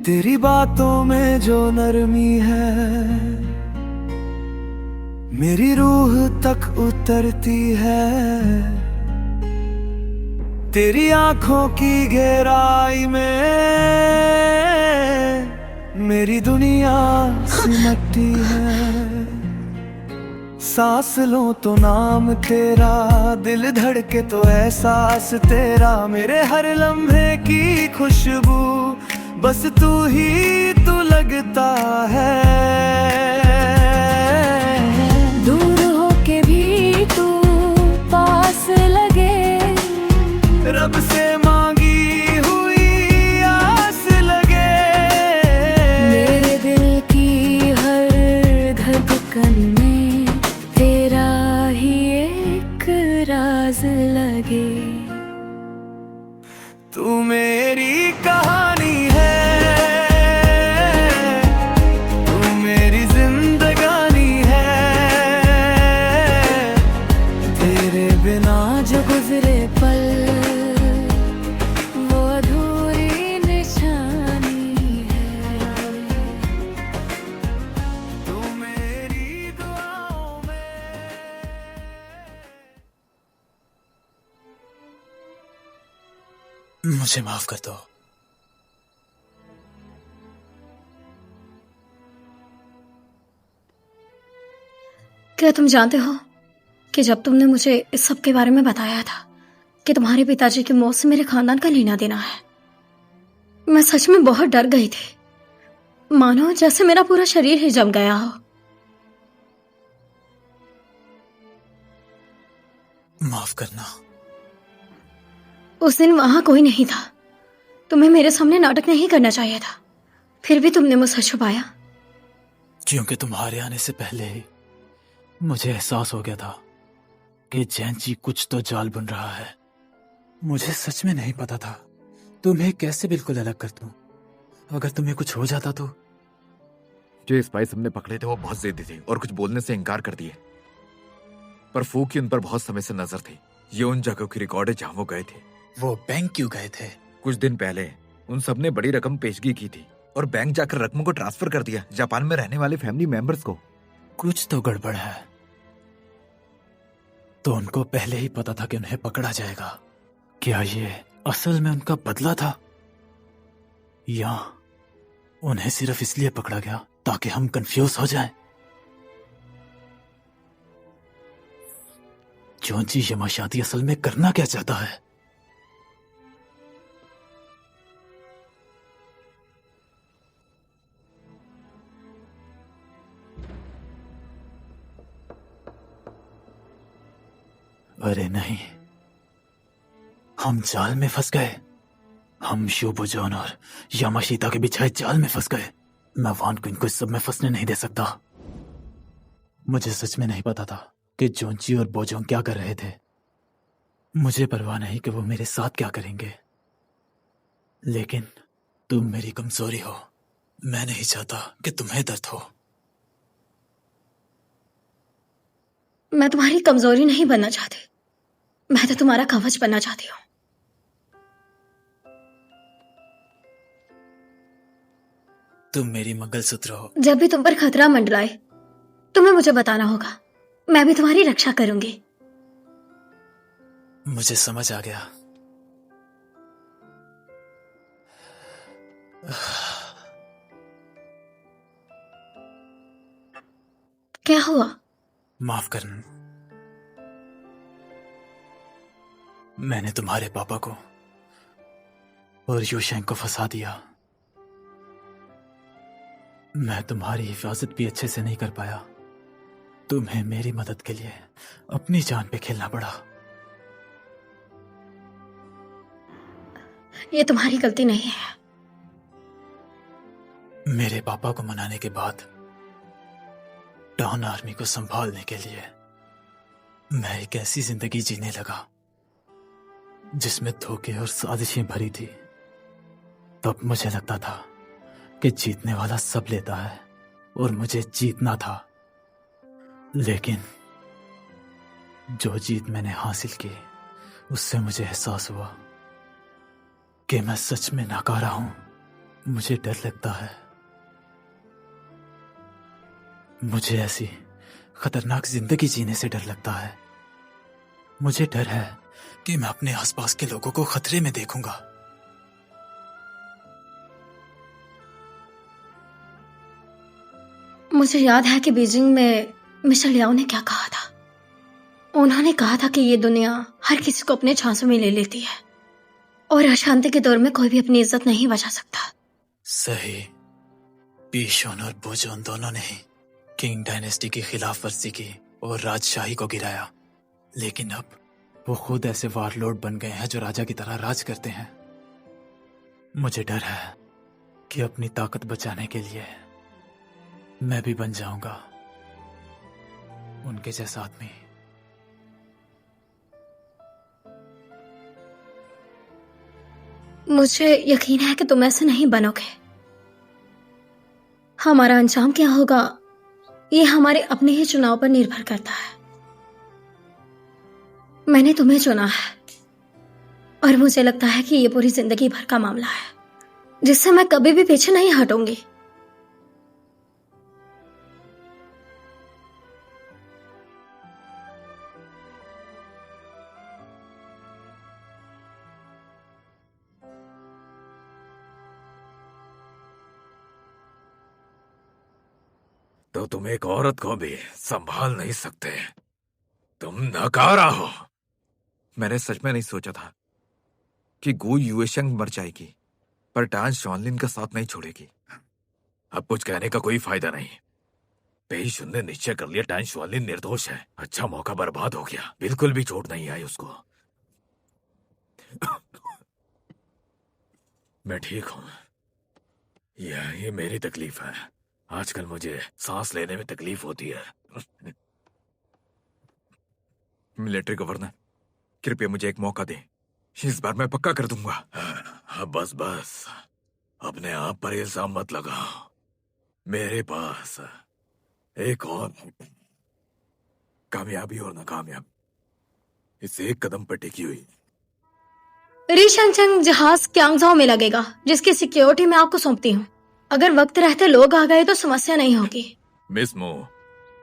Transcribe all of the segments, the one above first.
तेरी बातों में जो नरमी है मेरी रूह तक उतरती है। तेरी आंखों की गहराई में मेरी दुनिया सिमटती है। सांस लो तो नाम तेरा, दिल धड़के तो एहसास तेरा, मेरे हर लम्हे की खुशबू बस तू ही तू लगता है। दूर होके भी तू पास लगे, रब से मांगी हुई आस लगे, मेरे दिल की हर धड़कन में तेरा ही एक राज लगे। तू मेरी कहानी है, तू मेरी जिंदगानी है, तेरे बिना जो गुजरे पल वो अधूरी निशानी है। तू मेरी दुआओं में। मुझे माफ कर दो। क्या तुम जानते हो कि जब तुमने मुझे इस सब के बारे में बताया था कि तुम्हारे पिताजी की मौत से मेरे खानदान का लेना देना है, मैं सच में बहुत डर गई थी, मानो जैसे मेरा पूरा शरीर ही जम गया हो। माफ करना। उस दिन वहां कोई नहीं था, तुम्हें मेरे सामने नाटक नहीं करना चाहिए था, फिर भी तुमने मुझसे छुपाया। क्योंकि तुम्हारे आने से पहले ही मुझे एहसास हो गया था कि जैन जी कुछ तो जाल बुन रहा है। मुझे सच में नहीं पता था तुम्हें कैसे बिल्कुल अलग कर दूं। अगर तुम्हें कुछ हो जाता तो। जो स्पाइस हमने पकड़े थे वो बहुत जिद्दी थे और कुछ बोलने से इनकार कर दिए, पर फू की उन पर बहुत समय से नजर थी। ये उन जगहों की रिकॉर्ड है जहां वो गए थे। वो बैंक क्यों गए थे? कुछ दिन पहले उन सब ने बड़ी रकम पेशगी की थी और बैंक जाकर रकमों को ट्रांसफर कर दिया जापान में रहने वाले फैमिली मेंबर्स को। कुछ तो गड़बड़ है। तो उनको पहले ही पता था कि उन्हें पकड़ा जाएगा। क्या ये असल में उनका बदला था, या उन्हें सिर्फ इसलिए पकड़ा गया ताकि हम कंफ्यूज हो जाएं? जोंजी यमाशाती असल में करना क्या चाहता है? अरे नहीं, हम जाल में फंस गए। हम शोबोजोन और यामाशीता के बिछाए जाल में फंस गए। मैं वान क्वीन को इस सब में फंसने नहीं दे सकता। मुझे सच में नहीं पता था कि जोंची और बोजोंग क्या कर रहे थे। मुझे परवाह नहीं कि वो मेरे साथ क्या करेंगे, लेकिन तुम मेरी कमजोरी हो। मैं नहीं चाहता कि तुम्हें दर्द हो। मैं तुम्हारी कमजोरी नहीं बनना चाहती, मैं तो तुम्हारा कवच बनना चाहती हूँ। तुम मेरी मंगलसूत्र हो। जब भी तुम पर खतरा मंडराए तुम्हें मुझे बताना होगा, मैं भी तुम्हारी रक्षा करूंगी। मुझे समझ आ गया। क्या हुआ? माफ करना, मैंने तुम्हारे पापा को और यूशेंग को फंसा दिया। मैं तुम्हारी हिफाजत भी अच्छे से नहीं कर पाया। तुम्हें मेरी मदद के लिए अपनी जान पे खेलना पड़ा। ये तुम्हारी गलती नहीं है। मेरे पापा को मनाने के बाद डॉन आर्मी को संभालने के लिए मैं एक ऐसी जिंदगी जीने लगा जिसमें धोखे और साजिशें भरी थी। तब मुझे लगता था कि जीतने वाला सब लेता है और मुझे जीतना था। लेकिन जो जीत मैंने हासिल की उससे मुझे एहसास हुआ कि मैं सच में नाकारा हूं। मुझे डर लगता है। मुझे ऐसी खतरनाक जिंदगी जीने से डर लगता है। मुझे डर है कि मैं अपने आसपास के लोगों को खतरे में देखूंगा। मुझे याद है कि बीजिंग में मिस्टर लियाओ ने क्या कहा था। उन्होंने कहा था कि ये दुनिया हर किसी को अपने झांसों में ले लेती है और अशांति के दौर में कोई भी अपनी इज्जत नहीं बचा सकता। सही। पीशोन और बोजोन दोनों ने ही किंग डायनेस्टी की खिलाफ वर्जी की और राजशाही को गिराया, लेकिन अब वो खुद ऐसे वारलॉर्ड बन गए हैं जो राजा की तरह राज करते हैं। मुझे डर है कि अपनी ताकत बचाने के लिए मैं भी बन जाऊंगा उनके जैसा आदमी। मुझे यकीन है कि तुम ऐसे नहीं बनोगे। हमारा अंजाम क्या होगा ये हमारे अपने ही चुनाव पर निर्भर करता है। मैंने तुम्हें चुना है और मुझे लगता है कि ये पूरी जिंदगी भर का मामला है जिससे मैं कभी भी पीछे नहीं हटूंगी। तो तुम एक औरत को भी संभाल नहीं सकते। तुम नकारा हो। मैंने सच में नहीं सोचा था कि गु युएशंग मर जाएगी, पर टान शॉनलिन का साथ नहीं छोड़ेगी। अब कुछ कहने का कोई फायदा नहीं। पेईशुन ने निश्चय कर लिया टान शॉनलिन निर्दोष है। अच्छा मौका बर्बाद हो गया। बिल्कुल भी चोट नहीं आई उसको। मैं ठीक हूं। यही मेरी तकलीफ है। आजकल मुझे सांस लेने में तकलीफ होती है। मिलिट्री गवर्नर, कृपया मुझे एक मौका दें। इस बार मैं पक्का कर दूंगा। बस बस, अपने आप पर इल्जाम मत लगाओ। मेरे पास एक और कामयाबी और नाकामयाबी इस एक कदम पर टिकी हुई। रीशंगचंग जहाज क्यांगजाओ में लगेगा जिसकी सिक्योरिटी मैं आपको सौंपती हूँ। अगर वक्त रहते लोग आ गए तो समस्या नहीं होगी। मिस मो,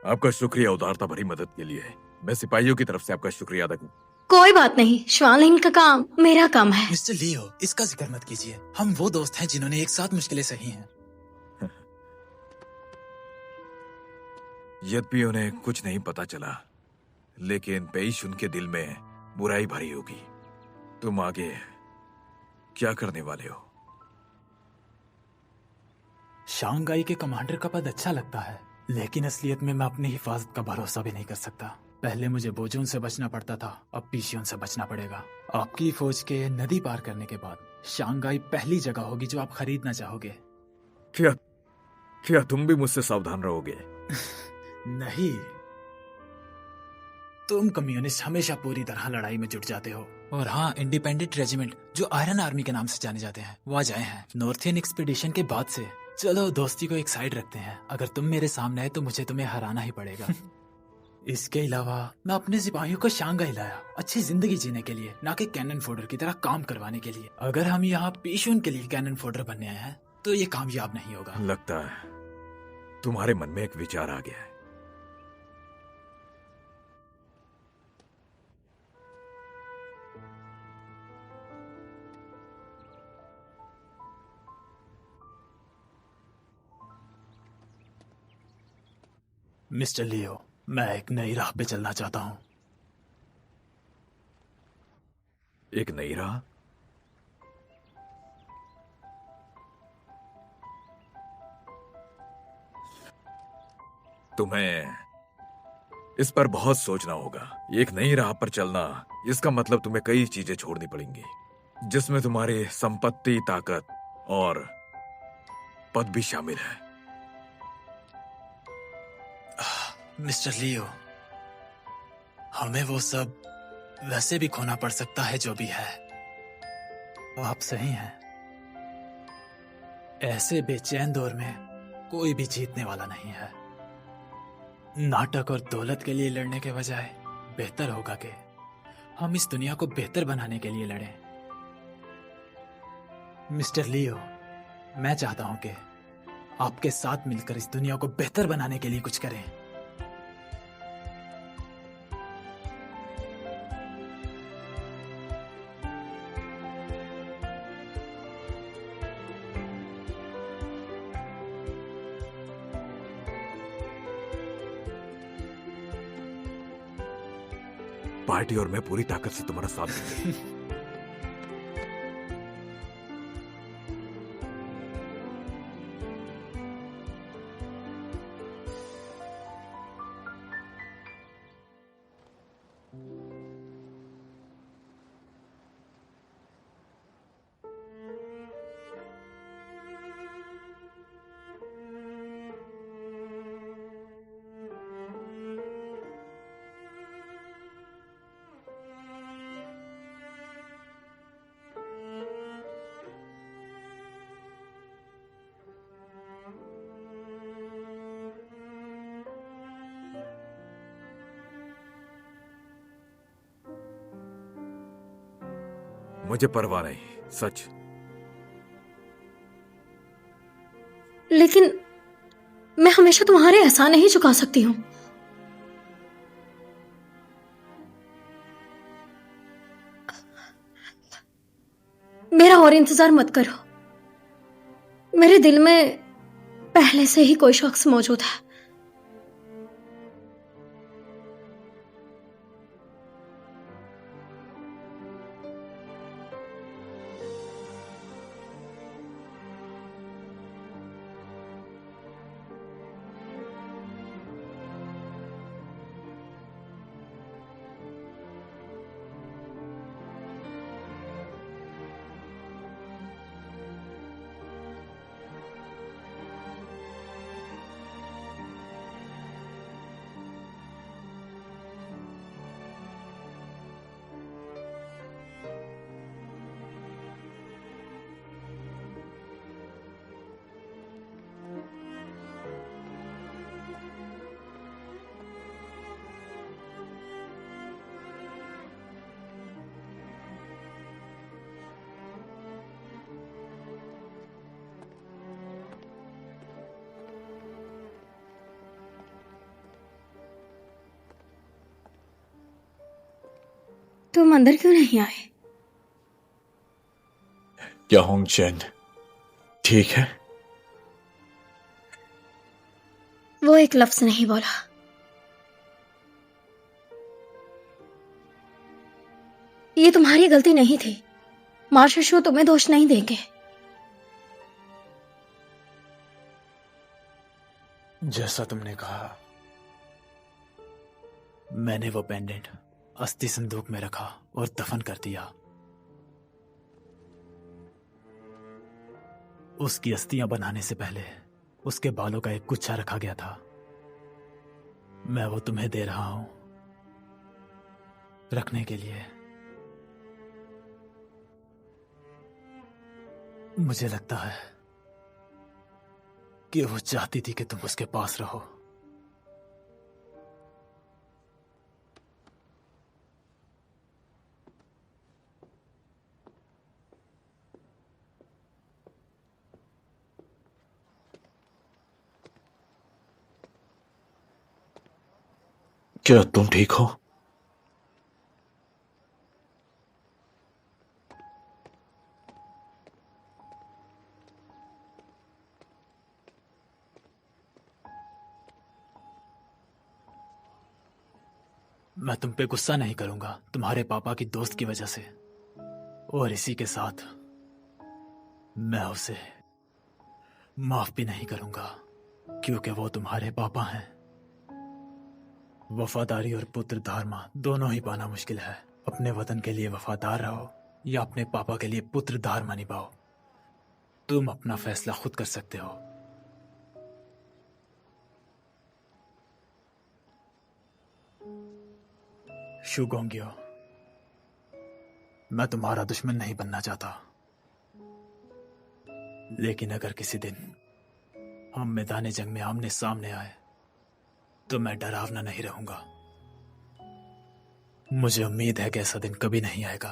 आपका शुक्रिया उदारता भरी मदद के लिए। मैं सिपाहियों की तरफ से आपका शुक्रिया अदा करूं। कोई बात नहीं, श्वानलिन का काम मेरा काम है। मिस्टर लियो, इसका जिक्र मत कीजिए। हम वो दोस्त हैं जिन्होंने एक साथ मुश्किलें सही हैं। यद्यपि उन्हें कुछ नहीं पता चला, लेकिन पेईशुन के दिल में बुराई भरी होगी। तुम आगे क्या करने वाले हो? शांघाई के कमांडर का पद अच्छा लगता है, लेकिन असलियत में मैं अपनी हिफाजत का भरोसा भी नहीं कर सकता। पहले मुझे बोजोन से बचना पड़ता था, अब पीशियोन से बचना पड़ेगा। आपकी फौज के नदी पार करने के बाद शांघाई पहली जगह होगी जो आप खरीदना चाहोगे। क्या तुम भी मुझसे सावधान रहोगे? नहीं, तुम कम्युनिस्ट हमेशा पूरी तरह लड़ाई में जुट जाते हो। और हाँ, इंडिपेंडेंट रेजिमेंट जो आयरन आर्मी के नाम से जाने जाते हैं वो आज आए हैं नॉर्थियन एक्सपीडिशन के बाद से। चलो दोस्ती को एक साइड रखते हैं। अगर तुम मेरे सामने आए तो मुझे तुम्हें हराना ही पड़ेगा। इसके अलावा मैं अपने सिपाहियों को शांघाई लाया अच्छी जिंदगी जीने के लिए, ना कि कैनन फोडर की तरह काम करवाने के लिए। अगर हम यहाँ पीशून के लिए कैनन फोडर बनने आए हैं तो ये कामयाब नहीं होगा। लगता है तुम्हारे मन में एक विचार आ गया है। मिस्टर लियो, मैं एक नई राह पे चलना चाहता हूँ। एक नई राह? तुम्हें इस पर बहुत सोचना होगा। एक नई राह पर चलना, इसका मतलब तुम्हें कई चीजें छोड़नी पड़ेंगी, जिसमें तुम्हारी संपत्ति, ताकत और पद भी शामिल है। मिस्टर लियो, हमें वो सब वैसे भी खोना पड़ सकता है जो भी है। आप सही हैं। ऐसे बेचैन दौर में कोई भी जीतने वाला नहीं है। नाटक और दौलत के लिए लड़ने के बजाय बेहतर होगा कि हम इस दुनिया को बेहतर बनाने के लिए लड़ें। मिस्टर लियो, मैं चाहता हूं कि आपके साथ मिलकर इस दुनिया को बेहतर बनाने के लिए कुछ करें। पार्टी और मैं पूरी ताकत से तुम्हारा साथ देंगे। मुझे परवाह नहीं, सच। लेकिन मैं हमेशा तुम्हारे एहसान नहीं चुका सकती हूं। मेरा और इंतजार मत करो। मेरे दिल में पहले से ही कोई शख्स मौजूद है। तुम अंदर क्यों नहीं आए? क्या होंग चैन ठीक है? वो एक लफ्ज नहीं बोला। ये तुम्हारी गलती नहीं थी। मार्शशु तुम्हें दोष नहीं देंगे। जैसा तुमने कहा, मैंने वो पेंडेंट अस्थि संदूक में रखा और दफन कर दिया। उसकी अस्थियां बनाने से पहले उसके बालों का एक गुच्छा रखा गया था। मैं वो तुम्हें दे रहा हूं रखने के लिए। मुझे लगता है कि वो चाहती थी कि तुम उसके पास रहो। क्या तुम ठीक हो? मैं तुम पे गुस्सा नहीं करूंगा तुम्हारे पापा की दोस्त की वजह से, और इसी के साथ मैं उसे माफ भी नहीं करूंगा क्योंकि वो तुम्हारे पापा हैं। वफादारी और पुत्र धर्म दोनों ही पाना मुश्किल है। अपने वतन के लिए वफादार रहो या अपने पापा के लिए पुत्र धर्म निभाओ। तुम अपना फैसला खुद कर सकते हो। शुगोंगियो, मैं तुम्हारा दुश्मन नहीं बनना चाहता, लेकिन अगर किसी दिन हम मैदान जंग में आमने सामने आए तो मैं डरावना नहीं रहूंगा। मुझे उम्मीद है कि ऐसा दिन कभी नहीं आएगा।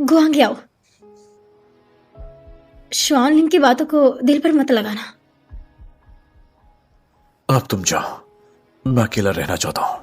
गुआंग आओ। श्वान लिंग की बातों को दिल पर मत लगाना। अब तुम जाओ, मैं अकेला रहना चाहता हूं।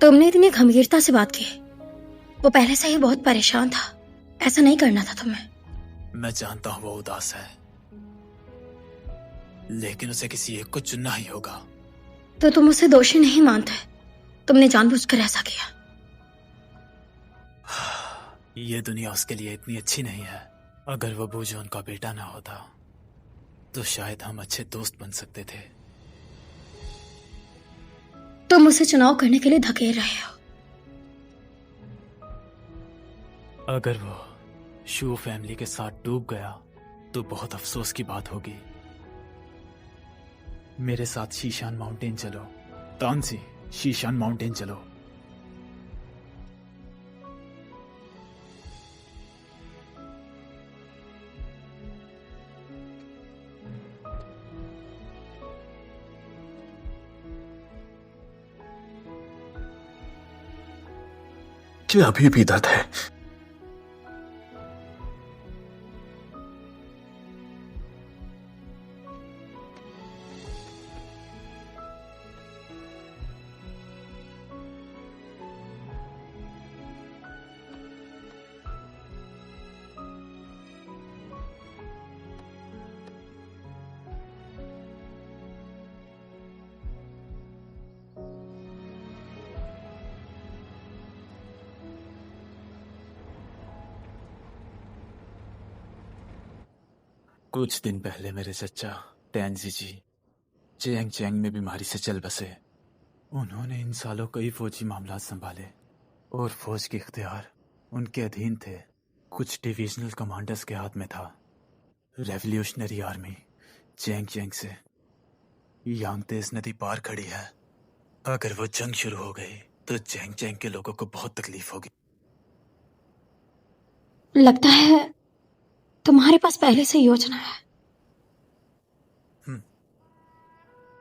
तुमने इतनी गंभीरता से बात की। वो पहले से ही बहुत परेशान था, ऐसा नहीं करना था तुम्हें। मैं जानता हूं वो उदास है, लेकिन उसे किसी एक को चुनना ही होगा। तो तुम उसे दोषी नहीं मानते? तुमने जानबूझकर ऐसा किया। ये दुनिया उसके लिए इतनी अच्छी नहीं है। अगर वो बूजोन का बेटा ना होता तो शायद हम अच्छे दोस्त बन सकते थे। तुम उसे चुनाव करने के लिए धकेल रहे हो। अगर वो शू फैमिली के साथ डूब गया तो बहुत अफसोस की बात होगी। मेरे साथ शीशान माउंटेन चलो। तानसी, शीशान माउंटेन चलो। क्या अभी भी दर्द है? कुछ दिन पहले मेरे चचा टैंजी जी चेंग चेंग में बीमारी से चल बसे। उन्होंने इन सालों कई फौजी मामला संभाले और फौज के इख्तियार उनके अधीन थे। कुछ डिविजनल कमांडर्स के हाथ में था। रेवोल्यूशनरी आर्मी चेंग चेंग से यांगतेज नदी पार खड़ी है। अगर वो जंग शुरू हो गई तो चेंग चेंग के लोगों को बहुत तकलीफ होगी। लगता है तुम्हारे पास पहले से योजना है।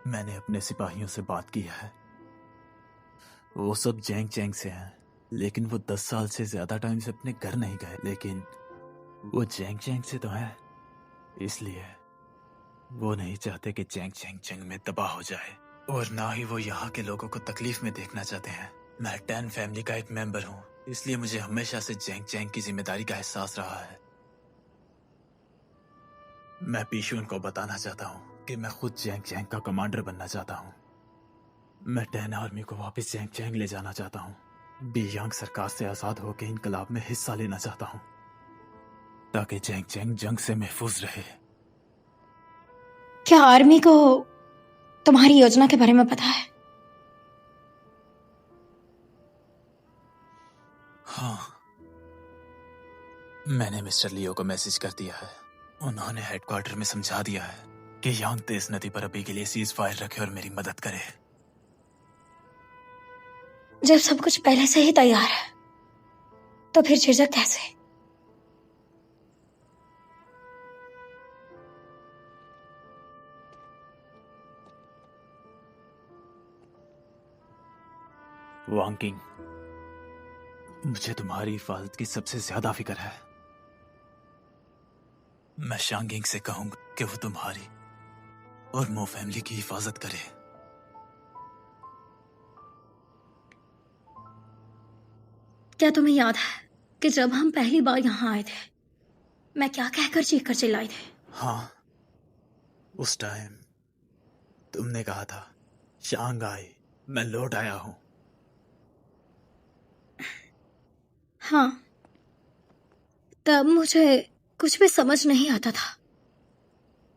मैंने अपने सिपाहियों से बात की है। वो सब जैंग चैंग से हैं, लेकिन वो 10 साल से ज्यादा टाइम से अपने घर नहीं गए। लेकिन वो जैंग चैंग से तो है, इसलिए वो नहीं चाहते कि जैंग चैंग जंग में तबाह हो जाए, और ना ही वो यहाँ के लोगों को तकलीफ में देखना चाहते हैं। मैं टैन फैमिली का एक मेंबर हूँ, इसलिए मुझे हमेशा से जैंग चैंग की जिम्मेदारी का एहसास रहा है। मैं पीशून को बताना चाहता हूँ कि मैं खुद जैंग चैंग का कमांडर बनना चाहता हूँ। मैं टैन आर्मी को वापस जैंग चैंग ले जाना चाहता हूँ। बियांग सरकार से आजाद होकर इनकलाब में हिस्सा लेना चाहता हूँ, ताकि जैंग चैंग जंग से महफूज रहे। क्या आर्मी को तुम्हारी योजना के बारे में पता है? हाँ, मैंने मिस्टर लियो को मैसेज कर दिया है। उन्होंने हेडक्वार्टर में समझा दिया है कि यांगतेज नदी पर अभी के लिए सीज फायर रखे और मेरी मदद करे। जब सब कुछ पहले से ही तैयार है तो फिर झिझक कैसे? वांग किंग, मुझे तुम्हारी हिफाजत की सबसे ज्यादा फिक्र है। मैं शांगिंग से कहूंगा कि वो तुम्हारी और मो फैमिली की हिफाजत करे। क्या तुम्हें याद है कि जब हम पहली बार यहाँ आए थे, मैं क्या कहकर चीख कर चिल्लाई थी? हाँ, उस टाइम तुमने कहा था, शांघाई, मैं लौट आया हूं। हाँ, तब मुझे कुछ भी समझ नहीं आता था।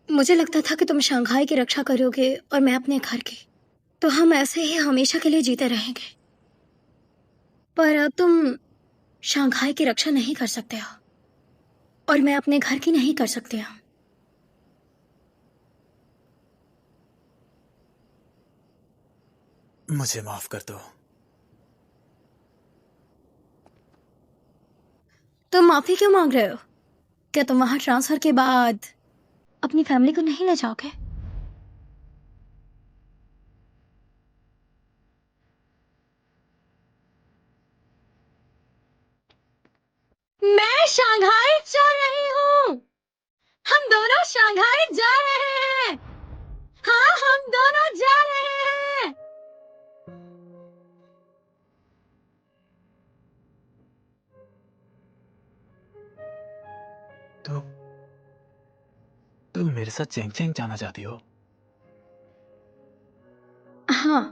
मुझे लगता था कि तुम शंघाई की रक्षा करोगे और मैं अपने घर की, तो हम ऐसे ही हमेशा के लिए जीते रहेंगे। पर अब तुम शंघाई की रक्षा नहीं कर सकते हो। और मैं अपने घर की नहीं कर सकती हूँ। मुझे माफ कर दो। तुम माफी क्यों मांग रहे हो? क्या तुम वहां ट्रांसफर के बाद अपनी फैमिली को नहीं ले जाओगे? मैं शंघाई जा रही हूँ। हम दोनों शंघाई जा रहे हैं। हाँ, हम दोनों जा रहे हैं। तो तुम मेरे साथ चैंग चैंग जाना चाहती हो? हाँ।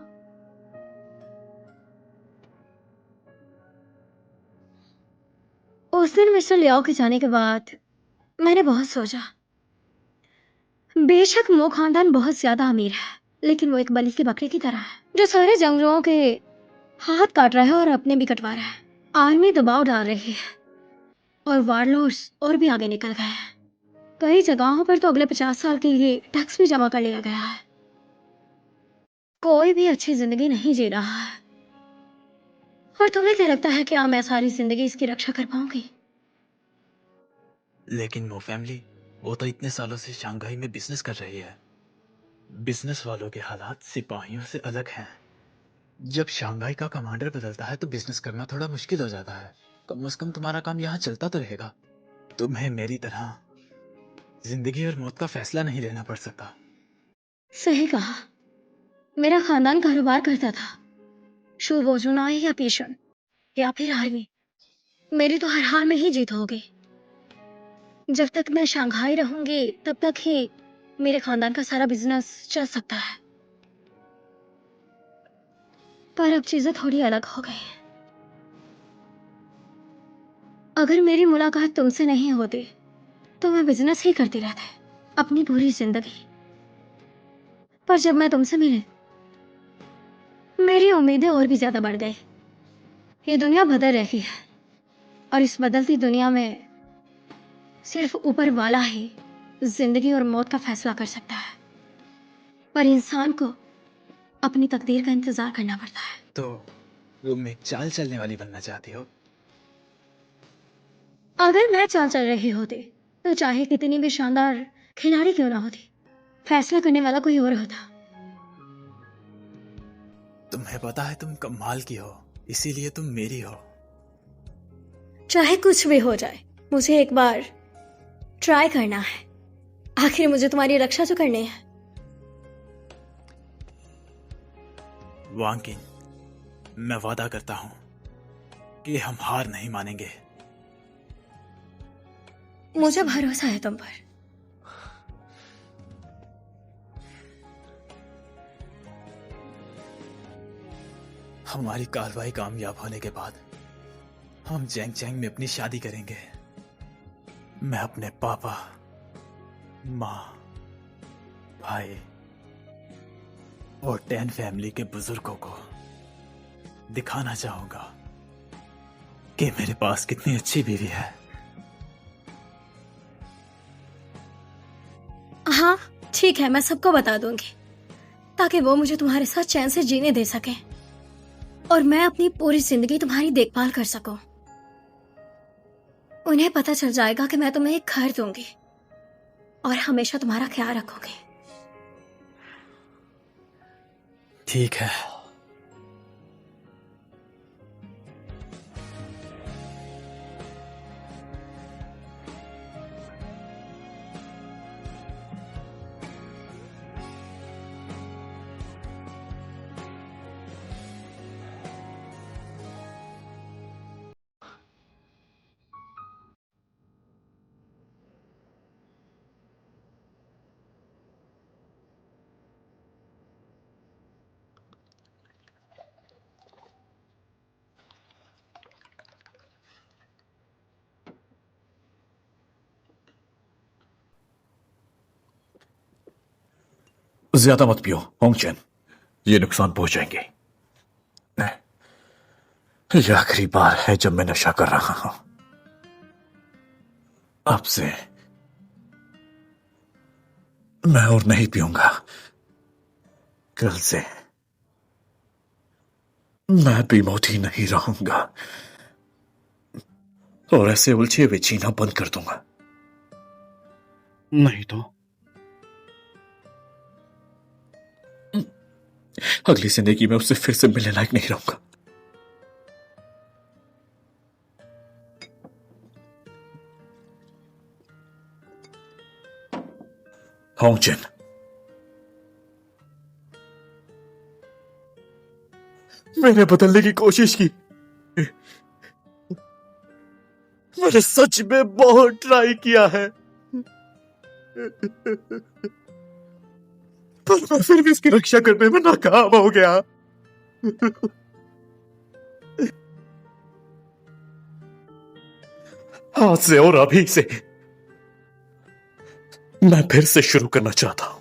उस दिन मिस्टर लियाओ के जाने के बाद मैंने बहुत सोचा। बेशक वो खानदान बहुत ज्यादा अमीर है, लेकिन वो एक बलि की बकरी की तरह है जो सारे जंगलों के हाथ काट रहा है और अपने भी कटवा रहा है। आर्मी दबाव डाल रही है और वारलॉर्ड्स और भी आगे निकल गए हैं। कई जगहों पर तो अगले 50 साल के लिए टैक्स भी जमा कर लिया गया है। कोई भी अच्छी जिंदगी नहीं जी रहा है। और तुम्हें क्या लगता है कि मैं सारी जिंदगी इसकी रक्षा कर पाऊंगी? लेकिन वो फैमिली, वो तो इतने सालों से शंघाई में बिजनेस कर रही है। बिजनेस वालों के हालात सिपाहियों से अलग हैं। जब शंघाई का कमांडर बदलता है तो बिजनेस करना थोड़ा मुश्किल हो जाता है। कम से कम तुम्हारा काम यहाँ चलता तो रहेगा। तुम्हें मेरी तरह जिंदगी और मौत का फैसला नहीं लेना पड़ सकता। सही कहा। मेरा खानदान कारोबार करता था, शुभोजुनाई या पेशन या फिर आर्मी। मेरी तो हर हाल में ही जीत होगी। जब तक मैं शंघाई रहूंगी तब तक ही मेरे खानदान का सारा बिजनेस चल सकता है। पर अब चीजें थोड़ी अलग हो गई हैं। अगर मेरी मुलाकात तुमसे नहीं होती तो मैं बिजनेस ही करती रहती अपनी पूरी जिंदगी। पर जब मैं तुमसे मिली, मेरी उम्मीदें और भी ज्यादा बढ़ गई। ये दुनिया बदल रही है और इस बदलती दुनिया में सिर्फ ऊपर वाला ही जिंदगी और मौत का फैसला कर सकता है। पर इंसान को अपनी तकदीर का इंतजार करना पड़ता है। तो तुम एक चाल चलने वाली बनना चाहती हो? अगर मैं चाल चल रही होती तो चाहे कितनी भी शानदार खिलाड़ी क्यों ना होती, फैसला करने वाला कोई और होता। तुम्हें पता है तुम कमाल की हो, इसीलिए तुम मेरी हो। चाहे कुछ भी हो जाए, मुझे एक बार ट्राई करना है। आखिर मुझे तुम्हारी रक्षा तो करनी है। वांग किंग, मैं वादा करता हूं कि हम हार नहीं मानेंगे। मुझे भरोसा है तुम पर। हमारी कार्रवाई कामयाब होने के बाद हम जैंग चैंग में अपनी शादी करेंगे। मैं अपने पापा, माँ, भाई और 10 फैमिली के बुजुर्गों को दिखाना चाहूंगा कि मेरे पास कितनी अच्छी बीवी है। हाँ ठीक है, मैं सबको बता दूंगी ताकि वो मुझे तुम्हारे साथ चैन से जीने दे सके और मैं अपनी पूरी जिंदगी तुम्हारी देखभाल कर सकूं। उन्हें पता चल जाएगा कि मैं तुम्हें एक घर दूंगी और हमेशा तुम्हारा ख्याल रखूंगी। ठीक है। ज्यादा मत पियो होंगचेन, ये नुकसान पहुंचाएंगे। ये आखिरी बार है जब मैं नशा कर रहा हूं। आपसे मैं और नहीं पीऊंगा। कल से मैं बीमोती नहीं रहूंगा और ऐसे उलझे हुए जीना बंद कर दूंगा। नहीं तो अगली जिंदगी में उससे फिर से मिलने लायक नहीं रहूंगा। होंगजिन, मैंने बदलने की कोशिश की। मैंने सच में बहुत ट्राई किया है, पर मैं फिर भी इसकी रक्षा करने में नाकाम हो गया। आज से और अभी से मैं फिर से शुरू करना चाहता हूं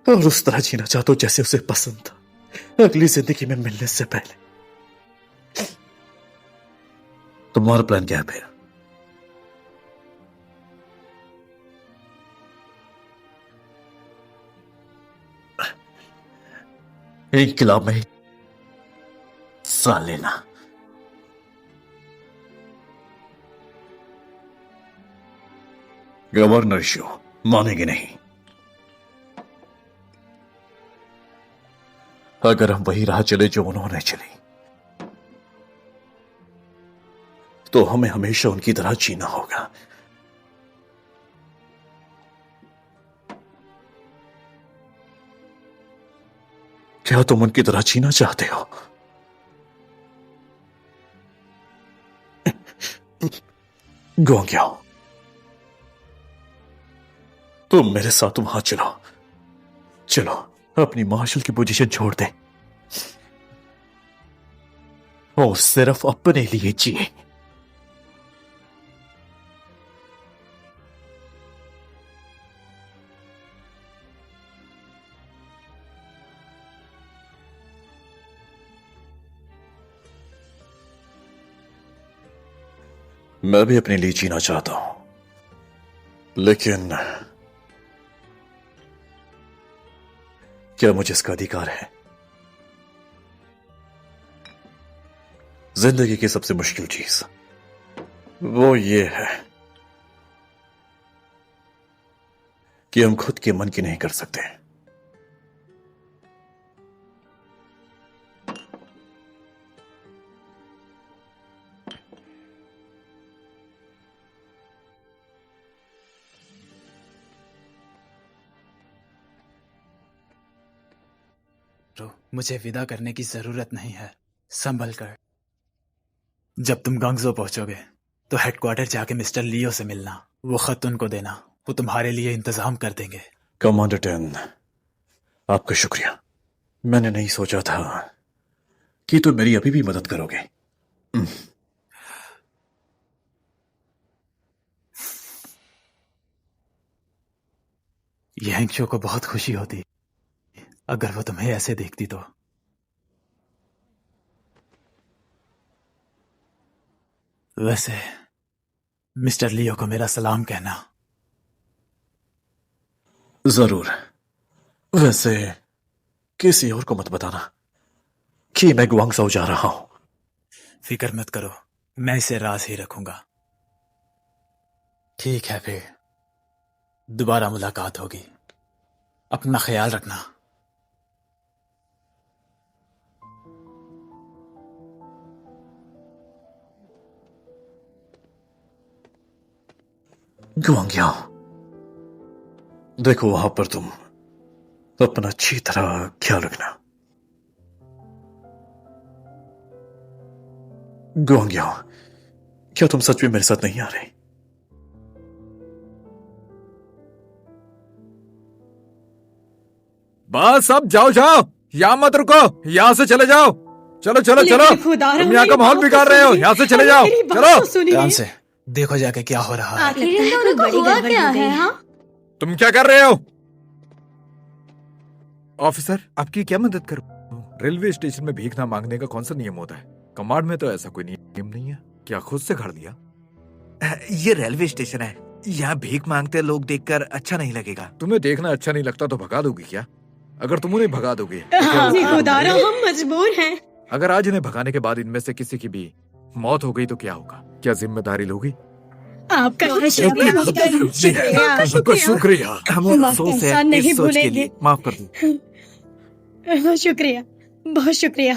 और उस तरह जीना चाहता हूं जैसे उसे पसंद था, अगली जिंदगी में मिलने से पहले। तुम्हारा प्लान क्या है फिर? इंकलाब में हिस्सा लेना। गवर्नर शो मानेंगे नहीं। अगर हम वही राह चले जो उन्होंने चली, तो हमें हमेशा उनकी तरह जीना होगा। क्या तुम उनकी तरह जीना चाहते हो? गोंग्याओ, तुम मेरे साथ वहां चलो। चलो अपनी मार्शल की पोजीशन छोड़ दे और सिर्फ अपने लिए जिए। मैं भी अपने लिए जीना चाहता हूं, लेकिन क्या मुझे इसका अधिकार है? जिंदगी की सबसे मुश्किल चीज वो ये है कि हम खुद के मन की नहीं कर सकते। मुझे विदा करने की जरूरत नहीं है, संभल कर। जब तुम गांगजो पहुंचोगे तो हेडक्वार्टर जाके मिस्टर लियो से मिलना। वो खत उनको देना, वो तुम्हारे लिए इंतजाम कर देंगे। कमांडर टेन, आपका शुक्रिया। मैंने नहीं सोचा था कि तुम मेरी अभी भी मदद करोगे। यंगशो को बहुत खुशी होती अगर वो तुम्हें ऐसे देखती तो। वैसे मिस्टर लियो को मेरा सलाम कहना। जरूर। वैसे किसी और को मत बताना कि मैं गुआंगझो जा रहा हूं। फिक्र मत करो, मैं इसे राज ही रखूंगा। ठीक है, फिर दोबारा मुलाकात होगी। अपना ख्याल रखना। गुआंग्याओ, देखो वहां पर तुम अपना अच्छी तरह ख्याल रखना। गुआंग्याओ, क्या तुम सच में मेरे साथ नहीं आ रहे? बस अब जाओ जाओ, यहां मत रुको, यहां से चले जाओ। चलो चलो चलो, तुम यहाँ का माहौल बिगाड़ रहे हो, यहाँ से चले जाओ। चलो ध्यान से देखो जाके क्या हो रहा है। आखिर इन दोनों को हुआ क्या है? हाँ, तुम क्या कर रहे हो? ऑफिसर, आपकी क्या मदद करूं? रेलवे स्टेशन में भीख ना मांगने का कौन सा नियम होता है? कमांड में तो ऐसा कोई नियम नहीं है। क्या खुद से घर दिया? ये रेलवे स्टेशन है, यहाँ भीख मांगते लोग देखकर अच्छा नहीं लगेगा। तुम्हें देखना अच्छा नहीं लगता तो भगा दोगी क्या? अगर तुम उन्हें भगा दोगे तो क्या हाँ, होगा? खुदारा हम मजबूर हैं। अगर आज इन्हें भगाने के बाद इनमें से किसी की भी मौत हो गई तो क्या होगा? क्या जिम्मेदारी लोगी? आपका शुक्रिया। हम अफसोस है नहीं इस सोच के भूलेंगे। लिए। माफ कर दो। शुक्रिया, बहुत शुक्रिया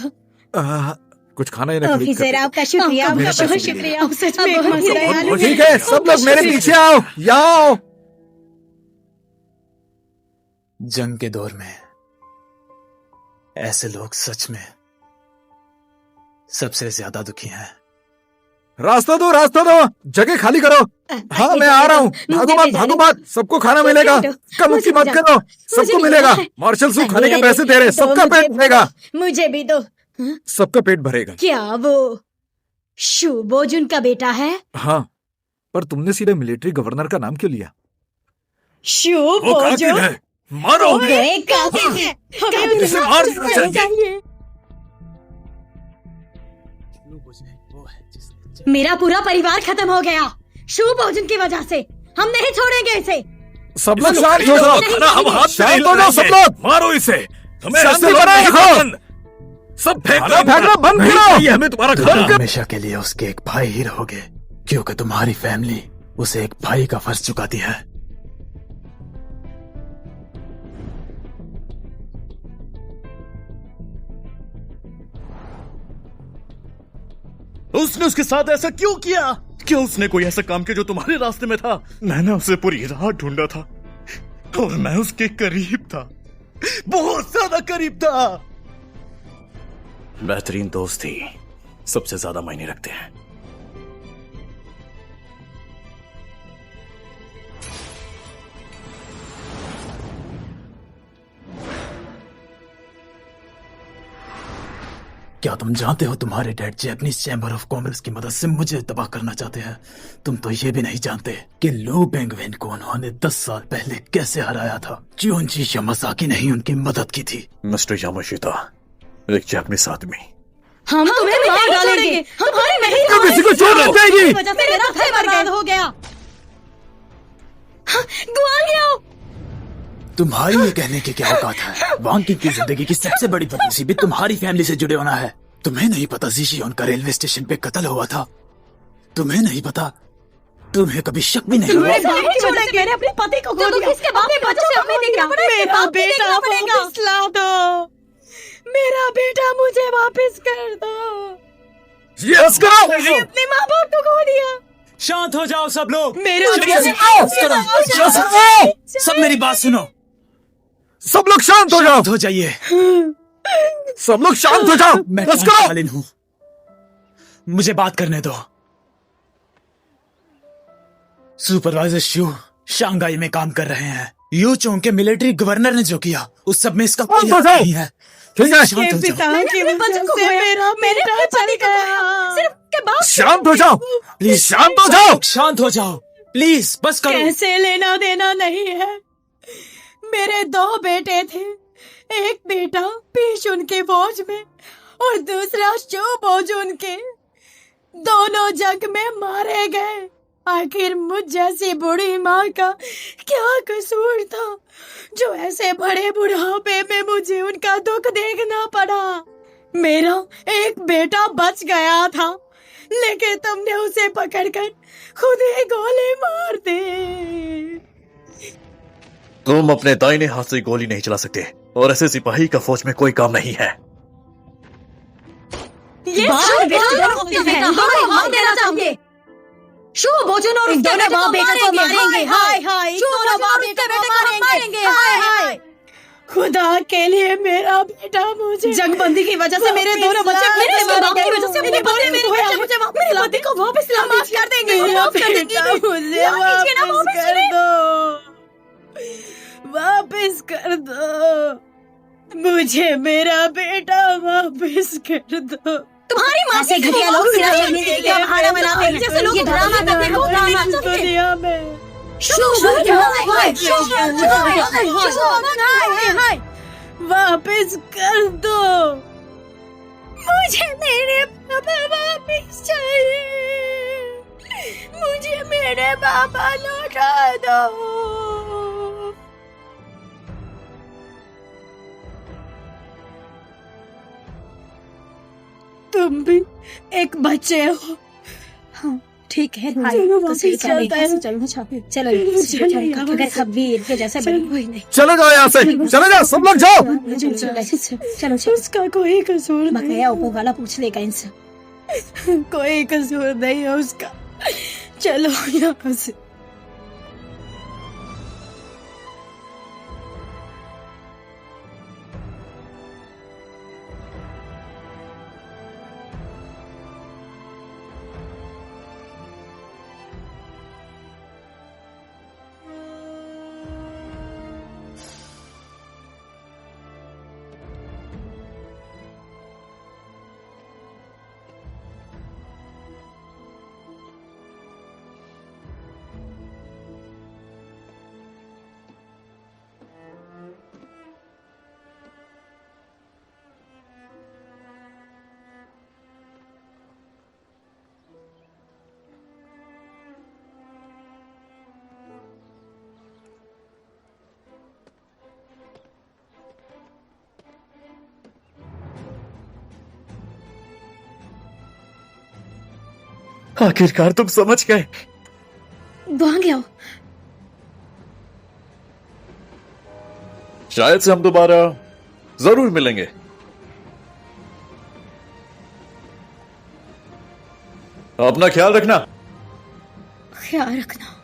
कुछ खाना ही ना खरीद ऑफिसर, कर। आपका शुक्रिया, मेरे आपका पैसे बहुत के लिए। शुक्रिया। आप सच में एक बहुत मस्त दयालु दयालु हैं। ठीक है, सब लोग मेरे पीछे आओ, यहाँ आओ। जंग के दौर में ऐसे लोग सच में सबसे ज्यादा दुखी हैं। रास्ता दो, रास्ता दो, जगह खाली करो। हाँ, मैं आ रहा हूँ। भागो मत, भागो मत, सबको खाना मिलेगा। कम मुक्की मत करो, सबको मिलेगा। मार्शल सूप खाने के पैसे दे रहे, सबका पेट भरेगा। मुझे भी दो। सबका पेट भरेगा। क्या वो शुभोजुन का बेटा है? हाँ, पर तुमने सीधे मिलिट्री गवर्नर का नाम क्यों लिया? शुभोजुन है, मारो। वे कातिल है। हमें उन्हें इसे मार देना चाहिए। मेरा पूरा परिवार खत्म हो गया शुभोजुन की वजह से। हम नहीं छोड़ेंगे इसे। सब लोग शांत हो जाओ। हम हाथ से नहीं शांत हो जाओ सब लोग। मारो इसे। हमें शांति अंदर बनाए नहीं रखो। बंद। सब फेंकना फेंकना बंद करो। ये हमें तुम्हारा तुम घर हमेशा के लिए उसके एक भाई ही रहोगे, क्योंकि तुम्हारी फैमिली उसे एक भाई का फर्ज चुकाती है। उसने उसके साथ ऐसा क्यों किया? क्या उसने कोई ऐसा काम किया जो तुम्हारे रास्ते में था? मैंने उसे पूरी रात ढूंढा था और मैं उसके करीब था, बहुत ज्यादा करीब था। बेहतरीन दोस्त ही सबसे ज्यादा मायने रखते हैं। क्या तुम जानते हो तुम्हारे dad Japanese chamber of commerce की मदद से मुझे तबाह करना चाहते हैं? तुम तो ये भी नहीं जानते कि लो पेंगुइन को उन्होंने 10 साल पहले कैसे हराया था। जुनजी यामासाकी ने ही उनकी मदद की थी। मिस्टर यामाशिता, एक जापानीज आदमी। हम तुम्हें मार डालेंगे। तुम्हारे नहीं किसी को चोट लग जाएगी। वजह से मेरा घर बर्बाद हो गया। ग्वालियर तुम्हारी ये कहने की क्या औकात है? वांग की जिंदगी की सबसे बड़ी बदनसीबी तुम्हारी फैमिली से जुड़े होना है। तुम्हें नहीं पता जीशियोन का रेलवे स्टेशन पे कत्ल हुआ था? तुम्हें नहीं पता? तुम्हें कभी शक भी नहीं हुआ? मैंने अपने पति को खो दिया। इसके बाप की वजह से हमें देखना पड़ा। मेरा बेटा वापस ला दो। मेरा बेटा मुझे वापस कर दो। यस करो। अपने माँ बाप को खो दिया। शांत हो जाओ सब लोग। मेरे सब मेरी बात सुनो। सब लोग शांत हो जाओ। शांत हो जाइए। सब लोग शांत हो जाओ। मैं बस करो। तत्कालीन हूँ, मुझे बात करने दो। सुपरवाइजर शू शंघाई में काम कर रहे हैं। यू चोंग के मिलिट्री गवर्नर ने जो किया उस सब में इसका कोई हक नहीं है। ठीक है, शांत हो जाओ। मेरा बेटा चल गया। सिर्फ के बाप शांत हो जाओ। प्लीज शांत हो जाओ। शांत हो जाओ प्लीज, बस करो। कैसे लेना देना नहीं है। मेरे 2 बेटे थे। एक बेटा पीशुन के फौज में और दूसरा शुभोजुन के। दोनों जंग में मारे गए। आखिर मुझ जैसी बूढ़ी माँ का क्या कसूर था जो ऐसे बड़े बुढ़ापे में मुझे उनका दुख देखना पड़ा। मेरा एक बेटा बच गया था, लेकिन तुमने उसे पकड़कर खुद ही गोली मार दी। तुम अपने दाहिने हाथ से गोली नहीं चला सकते और ऐसे सिपाही का फौज में कोई काम नहीं है। ये हम देना चाहेंगे। शुभोजुन और उसके बेटे को मारेंगे। हाय हाय। शुभोजुन और उसके बेटे को मारेंगे। हाय हाय। खुदा के लिए मेरा बेटा मुझे जंगबंदी की वजह से मेरे दोनों बच्चे मेरे बाप की वजह से मेरे बड़े मेरे बच्चे मुझे मेरे पति को वापस माफ कर देंगे। माफ कर देंगे। मुझे वापस कर दो। वापस कर दो। मुझे मेरा बेटा वापस कर दो। तुम्हारी माँ से घटिया लोग बहाना बनाते हैं। जैसे लोग ड्रामा करते हैं दुनिया में। वापस कर दो। मुझे मेरे पापा वापस चाहिए। मुझे मेरे पापा लौटा दो। तुम भी एक बच्चे हो। हाँ ठीक है भाई, चलो तो सही वापस कह रही चलते है। हैं। चलो चलो अगर कभी इनके जैसे बड़ी हुई नहीं। चले जाओ यहाँ से, चले जाओ सब लोग जाओ। चलो चलो उसका कोई कसूर नहीं, बकाया ऊपर वाला पूछ लेगा इनसे। कोई कसूर नहीं है उसका। चलो यहाँ से। आखिरकार तुम समझ गए। वहां गया हो। शायद से हम दोबारा जरूर मिलेंगे। अपना ख्याल रखना। ख्याल रखना।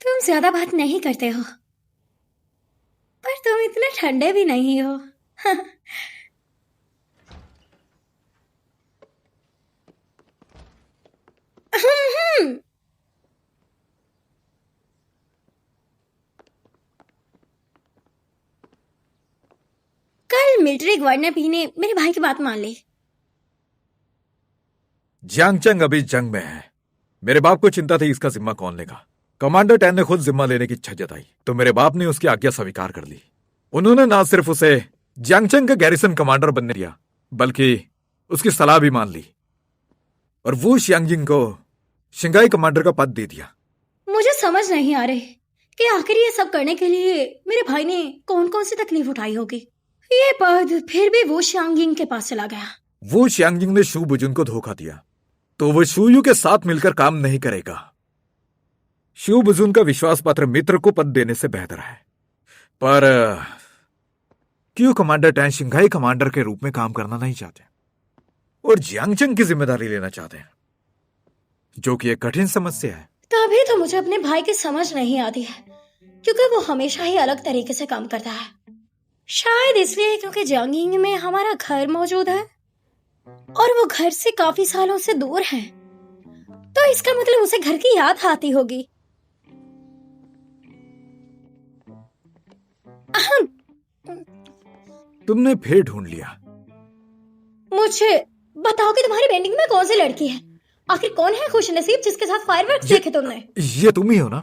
तुम ज्यादा बात नहीं करते हो, पर तुम इतने ठंडे भी नहीं हो। कल मिलिट्री गवर्नर ने मेरे भाई की बात मान ली। जियांगचंग अभी जंग में है। मेरे बाप को चिंता थी इसका जिम्मा कौन लेगा। कमांडर टैन ने खुद जिम्मा लेने की इच्छा जताई तो मेरे बाप ने उसकी आज्ञा स्वीकार कर ली। उन्होंने ना सिर्फ उसे जियांगचंग का गैरिसन कमांडर बनने दिया, बल्कि उसकी सलाह भी मान ली और वू शियांगजिंग को शिंगाई कमांडर का पद दे दिया। मुझे समझ नहीं आ रही कि आखिर ये सब करने के लिए मेरे भाई ने कौन कौन सी तकलीफ उठाई होगी। ये पद फिर भी वो शियांगजिंग के पास चला गया। वू शियांगजिंग ने शू बुजुन को धोखा दिया तो वो शूयू के साथ मिलकर काम नहीं करेगा। शू बुजुन का विश्वास पात्र मित्र को पद देने से बेहतर है, पर क्यों कमांडर टैन शिंगाई कमांडर के रूप में काम करना नहीं चाहते और जियांगचंग की जिम्मेदारी लेना चाहते हैं, जो कि एक कठिन समस्या है। तभी तो मुझे अपने भाई की समझ नहीं आती है, क्योंकि वो हमेशा ही अलग तरीके से काम करता है। शायद इसलिए क्योंकि जियांगजिंग में हमारा घर मौजूद है और वो घर से काफी सालों से दूर है, तो इसका मतलब उसे घर की याद आती होगी। तुमने फिर ढूंढ लिया। मुझे बताओ कि तुम्हारी पेंटिंग में कौन सी लड़की है? आखिर कौन है खुशनसीब जिसके साथ फायरवर्क्स देखे तुमने? ये तुम ही हो ना?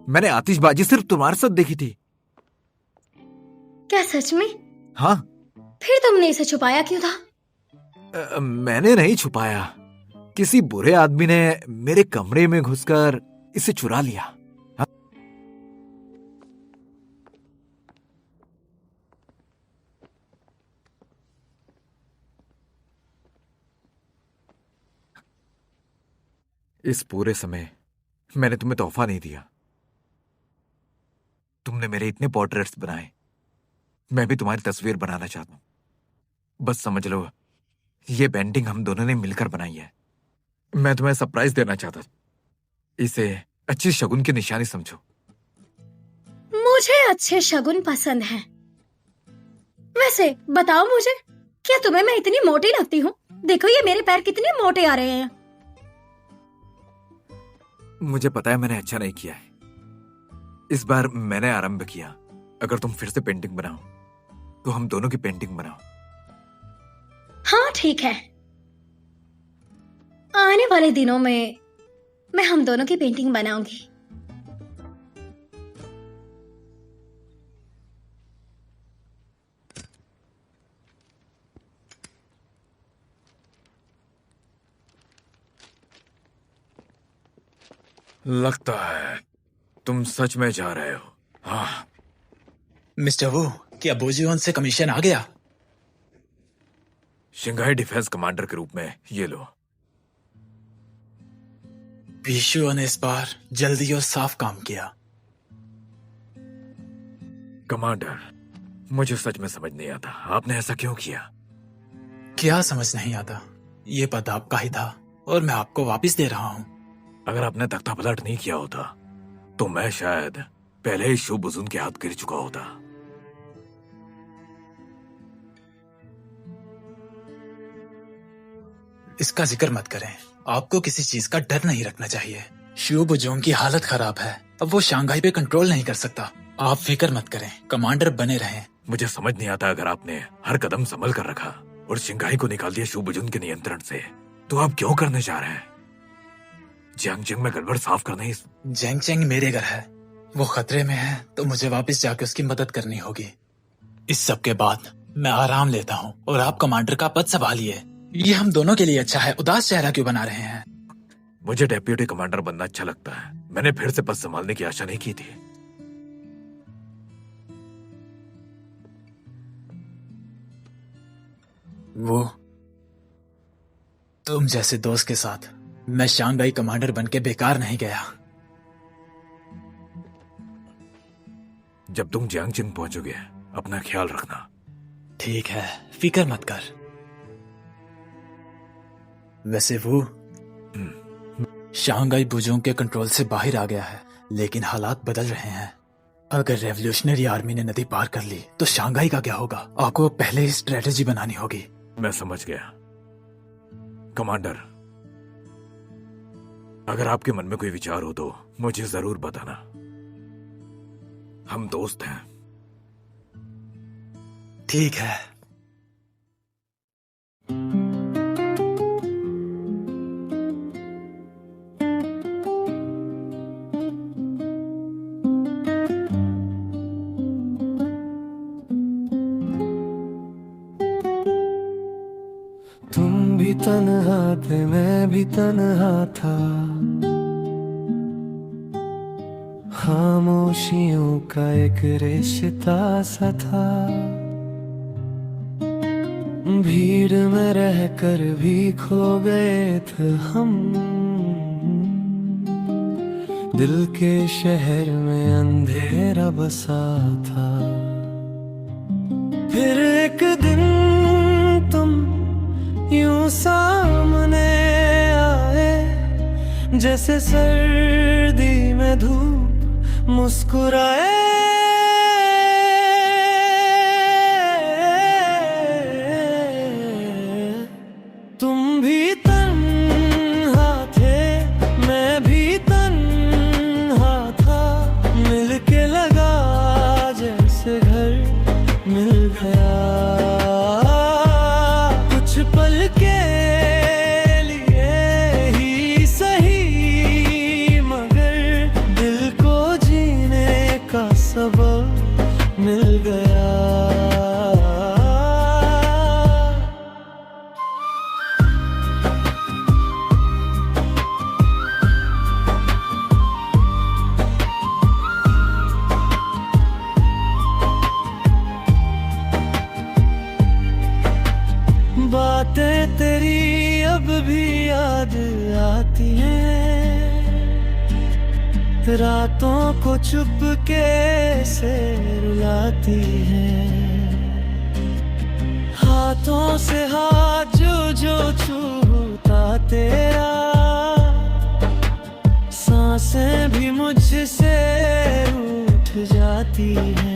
मैंने आतिशबाजी सिर्फ तुम्हारे साथ देखी थी। क्या सच में? हाँ। फिर तुमने इसे छुपाया क्यों था? मैंने नहीं छुपाया, किसी बुरे आदमी ने मेरे कमरे में घुसकर इसे चुरा लिया। हाँ? इस पूरे समय मैंने तुम्हें तोहफा नहीं दिया। तुमने मेरे इतने पोर्ट्रेट्स बनाए, मैं भी तुम्हारी तस्वीर बनाना चाहता हूं। बस समझ लो, ये पेंटिंग हम दोनों ने मिलकर बनाई है। मैं तुम्हें सरप्राइज देना चाहता था। इसे अच्छी शगुन की निशानी समझो। मुझे अच्छे शगुन पसंद हैं। वैसे बताओ मुझे, क्या तुम्हें मैं इतनी मोटी लगती हूँ? देखो ये मेरे पैर कितने मोटे आ रहे हैं। मुझे पता है मैंने अच्छा नहीं किया है। इस बार मैंने आरंभ किया। अगर तुम फिर से पेंटिंग बनाओ तो हम दोनों की पेंटिंग बनाओ। हाँ ठीक है, आने वाले दिनों में मैं हम दोनों की पेंटिंग बनाऊंगी। लगता है तुम सच में जा रहे हो। हाँ मिस्टर वू, क्या बोजियोन से कमीशन आ गया? शंघाई डिफेंस कमांडर के रूप में ये लो। पीशुओं ने इस बार जल्दी और साफ काम किया। कमांडर, मुझे सच में समझ नहीं आता आपने ऐसा क्यों किया। क्या समझ नहीं आता? ये पद आपका ही था और मैं आपको वापस दे रहा हूँ। अगर आपने तख्ता पलट नहीं किया होता तो मैं शायद पहले ही शु बुजुन के हाथ गिर चुका होता। इसका जिक्र मत करें। आपको किसी चीज का डर नहीं रखना चाहिए। शु बुजुन की हालत खराब है, अब वो शंघाई पे कंट्रोल नहीं कर सकता। आप फिक्र मत करें, कमांडर बने रहें। मुझे समझ नहीं आता अगर आपने हर कदम संभल कर रखा और शंघाई को निकाल दिया शु बुजुन के नियंत्रण से, तो आप क्यों करने जा रहे हैं? जियांगजेंग में गड़बड़ साफ करना ही। जियांगजेंग मेरे घर है, वो खतरे में है तो मुझे वापस जाके उसकी मदद करनी होगी। इस सब के बाद मैं आराम लेता हूँ और आप कमांडर का पद संभालिए। ये हम दोनों के लिए अच्छा है। उदास चेहरा क्यों बना रहे हैं? मुझे डेप्यूटी कमांडर बनना अच्छा लगता है। मैंने फिर से पद संभालने की आशा नहीं की थी। वो तुम जैसे दोस्त के साथ मैं शंघाई कमांडर बनके बेकार नहीं गया। जब तुम जियांगजेंग पहुंचोगे अपना ख्याल रखना। ठीक है, फिक्र मत कर। वैसे वो शंघाई बुजुन के कंट्रोल से बाहर आ गया है, लेकिन हालात बदल रहे हैं। अगर रेवोल्यूशनरी आर्मी ने नदी पार कर ली तो शंघाई का क्या होगा? आपको पहले ही स्ट्रेटेजी बनानी होगी। मैं समझ गया कमांडर। अगर आपके मन में कोई विचार हो तो मुझे जरूर बताना। हम दोस्त हैं। ठीक है। तुम भी तन्हा थे, मैं भी तन्हा था। खामोशियों का एक रिश्ता सा था। भीड़ में रहकर भी खो गए थे हम। दिल के शहर में अंधेरा बसा था। फिर एक दिन तुम यूं सामने आए, जैसे सर्दी में धूप मुस्कुराए। तुम भी तन्हा थे, मैं भी तन्हा था। मिलके लगा जैसे घर मिल गया। कुछ पल के लिए ही सही, मगर दिल को जीने का सबक मिल गया। बातें तेरी अब भी याद आती हैं। रातों को चुपके से रुलाती हैं। हाथों से हाथ जो छूता तेरा, सांसें भी मुझसे रूठ जाती हैं।